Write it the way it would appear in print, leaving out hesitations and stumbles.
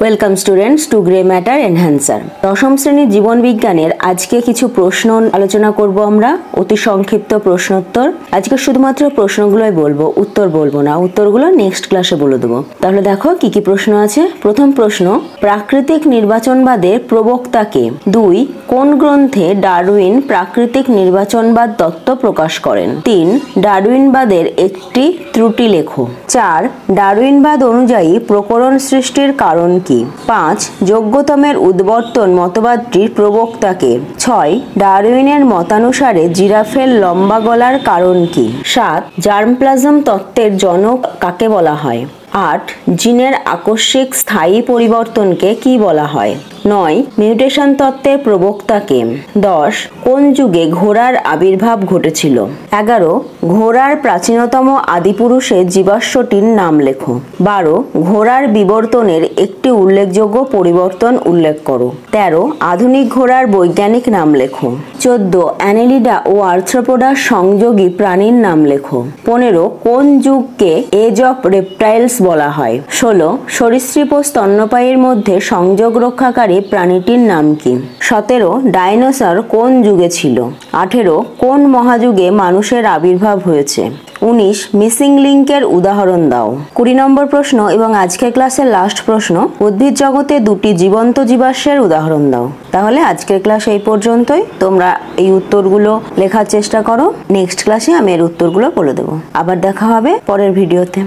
Welcome students to grey matter enhancer. দশম শ্রেণীর জীবন বিজ্ঞানের আজকে কিছু প্রশ্ন আলোচনা করব আমরা। অতি সংক্ষিপ্ত প্রশ্নোত্তর। আজকে শুধুমাত্র প্রশ্নগুলোই বলবো, উত্তর বলবো না। উত্তরগুলো নেক্সট ক্লাসে বলে দেবো। তাহলে দেখো কি কি প্রশ্ন আছে। প্রথম প্রশ্ন, প্রাকৃতিক নির্বাচনবাদের প্রবক্তা কে? 2. কোন গ্রন্থে ডারউইন প্রাকৃতিক নির্বাচনবাদ তত্ত্ব প্রকাশ করেন? 3. ডারউইনবাদের একটি ত্রুটি লেখো। 4. ডারউইনবাদ অনুযায়ী প্রকরণ সৃষ্টির কারণ কি? 5. যোগ্যতমের উদ্বর্তন মতবাদটির প্রবক্তা কে? 6. ডারউইনের মতানুসারে জিরাফের লম্বা গলার কারণ কি? 7. জার্মপ্লাজম তত্ত্বের জনক কাকে বলা হয়? 8. জিনের আকস্মিক স্থায়ী পরিবর্তনকে কি বলা হয়? 9. মিউটেশন তত্ত্বের প্রবক্তা কে? 10. কোন যুগে ঘোড়ার আবির্ভাব ঘটেছিল? 11. ঘোড়ার প্রাচীনতম আদিপুরুষের জীবাশ্মটির নাম লেখো। 12. ঘোড়ার বিবর্তনের একটি উল্লেখযোগ্য পরিবর্তন উল্লেখ করো। 13. আধুনিক ঘোড়ার বৈজ্ঞানিক নাম লেখো। 14. অ্যানেলিডা ও আর্থ্রোপোডার সংযোগী প্রাণীর নাম লেখো। 15. কোন যুগকে এজ অফ রেপটাইলস বলা হয়? 16. সরীসৃপ ও স্তন্যপায়ীর মধ্যে সংযোগ রক্ষাকারী প্রাণীটির নাম কি? 17. ডাইনোসর কোন যুগে ছিল? 18. কোন মহাযুগে মানুষের আবির্ভাব হয়েছে? 19. মিসিং লিঙ্কের উদাহরণ দাও। 20 নম্বর প্রশ্ন এবং আজকের ক্লাসের লাস্ট প্রশ্ন, উদ্ভিদ জগতে দুটি জীবন্ত জীবাশ্মের উদাহরণ দাও। তাহলে আজকের ক্লাস এই পর্যন্তই। তোমরা এই উত্তরগুলো লেখার চেষ্টা করো। নেক্সট ক্লাসে আমি এর উত্তরগুলো বলে দেবো। আবার দেখা হবে পরের ভিডিওতে।